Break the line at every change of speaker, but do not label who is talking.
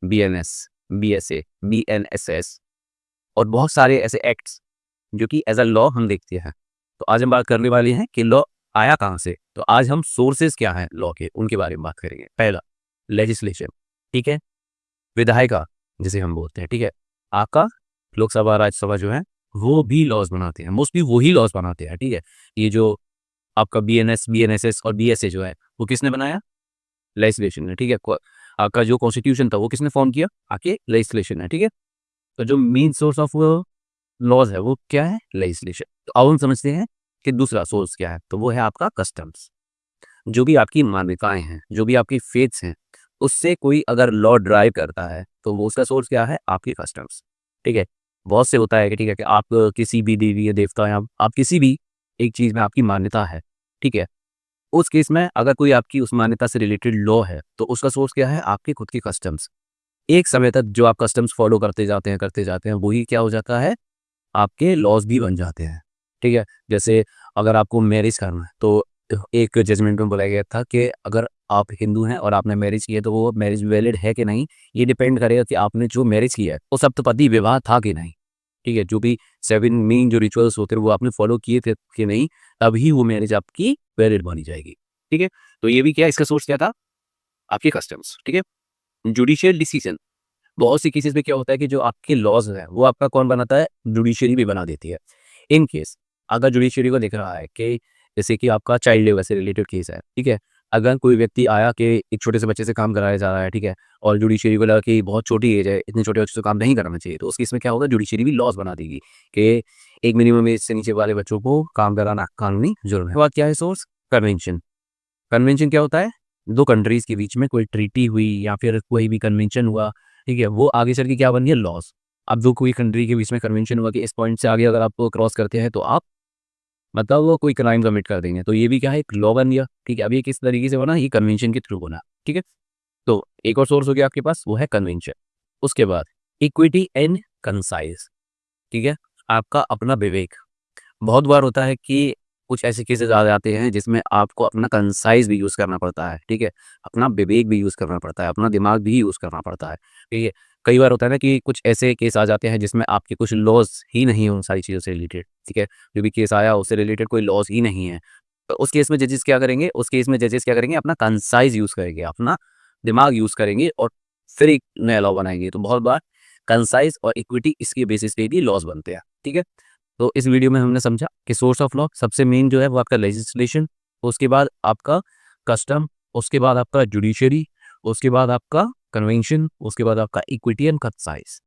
BNS, BSA, BNSS और बहुत सारे ऐसे एक्ट्स जो कि एज अ लॉ हम देखते हैं। तो आज हम बात करने वाले हैं कि लॉ आया कहाँ से। तो आज हम सोर्सेज क्या हैं लॉ के, उनके बारे में बात करेंगे। पहला, लेजिस्लेशन, ठीक है, विधायिका जिसे हम बोलते हैं, ठीक है। आपका लोकसभा राज्यसभा जो है वो भी लॉज बनाते हैं, मोस्टली वही लॉज बनाते हैं, ठीक है। ये जो आपका बीएनएस, बीएनएसएस और बीएसए जो है वो किसने बनाया? लेजिस्लेशन है, ठीक है। आपका जो कॉन्स्टिट्यूशन था वो किसने फॉर्म किया? आपके लेजिस्लेशन है, ठीक है। तो जो मेन सोर्स ऑफ लॉज है वो क्या है? लेजिस्लेशन। तो अब हम समझते हैं कि दूसरा सोर्स क्या है, तो वो है आपका कस्टम्स। जो भी आपकी मान्यताएं हैं, जो भी आपकी फेथ्स हैं, उससे कोई अगर लॉ ड्राइव करता है तो वो उसका सोर्स क्या है? आपके कस्टम्स, ठीक है। बहुत से होता है कि ठीक है कि आप किसी भी देवी या देवता या आप किसी भी एक चीज़ में आपकी मान्यता है, ठीक है। उस केस में अगर कोई आपकी उस मान्यता से रिलेटेड लॉ है तो उसका सोर्स क्या है? आपके खुद के कस्टम्स। एक समय तक जो आप कस्टम्स फॉलो करते जाते हैं वही क्या हो जाता है? आपके लॉज भी बन जाते हैं, ठीक है। जैसे अगर आपको मैरिज करना है तो एक जजमेंट में बोला गया था कि अगर आप हिंदू हैं और आपने मैरिज की है तो वो मैरिज वैलिड है कि नहीं, ये डिपेंड करेगा कि आपने जो मैरिज किया है वो सप्तपदी विवाह था कि नहीं, ठीक है। जो भी 7 मेन जो रिचुअल्स होते हैं वो आपने फॉलो किए थे कि नहीं, तभी वो मैरिज आपकी वैलिड मानी जाएगी, ठीक है। तो ये भी क्या, इसका सोर्स क्या था? आपके कस्टम्स, ठीक है। जुडिशियल डिसीजन, बहुत सी केसेस में क्या होता है कि जो आपके लॉज हैं वो आपका कौन बनाता है? जुडिशरी भी बना देती है। इन केस अगर जुडिशरी को देख रहा है कि जैसे कि आपका चाइल्ड लेबर से रिलेटेड केस है, ठीक है। अगर कोई व्यक्ति आया कि एक छोटे से बच्चे से काम कराया जा रहा है, ठीक है, और जुडिशरी को लगा कि बहुत छोटी एज है, इतने छोटे बच्चों से काम नहीं कराना चाहिए, तो उस केस में क्या होगा? जुडिशरी भी लॉज बना देगी कि एक मिनिमम एज से नीचे वाले बच्चों को काम कराना कानूनी जुर्म है। बात क्या है? Source convention. कन्वेंशन क्या होता है? दो कंट्रीज के बीच में कोई ट्रीटी हुई या फिर कोई भी कन्वेंशन हुआ, ठीक है, वो आगे चल के क्या बन गया? लॉज। अब जो कोई कंट्री के बीच में कन्वेंशन हुआ कि इस पॉइंट से आगे अगर आप क्रॉस करते हैं तो आप मतलब वो कोई क्राइम कमिट कर देंगे, तो ये भी क्या है? एक लॉ बन गया, ठीक है। अब ये किस तरीके से बना? ये कन्वेंशन के थ्रू बना, ठीक है। तो एक और सोर्स हो गया आपके पास, वो है कन्वेंशन। उसके बाद इक्विटी एंड कंसाइज, ठीक है, आपका अपना विवेक। बहुत बार होता है कि कुछ ऐसे केसेस आ जाते हैं जिसमें आपको अपना कंसाइज़ भी यूज़ करना पड़ता है, ठीक है? अपना विवेक भी यूज़ करना पड़ता है, अपना दिमाग भी यूज़ करना पड़ता है, ठीक है? कई बार होता है ना कि कुछ ऐसे केस आ जाते हैं जिसमें आपके कुछ लॉज़ ही नहीं हैं उन सारी चीज़ों से रिलेटेड, ठीक है? जो भी केस आया उससे रिलेटेड कोई लॉज़ ही नहीं है। तो उस केस में जजेस क्या करेंगे? उस केस में जजेस क्या करेंगे? अपना कंसाइज़ यूज़ करेंगे, अपना दिमाग यूज़ करेंगे और फिर एक नया लॉ बनाएँगे। तो बहुत बार कंसाइज़ और इक्विटी इसके बेसिस पे भी लॉज़ बनते हैं, ठीक है? तो इस वीडियो में हमने समझा कि सोर्स ऑफ लॉ सबसे मेन जो है वो आपका लेजिस्लेशन, उसके बाद आपका कस्टम, उसके बाद आपका जुडिशरी, उसके बाद आपका कन्वेंशन, उसके बाद आपका इक्विटी एंड कंसाइज।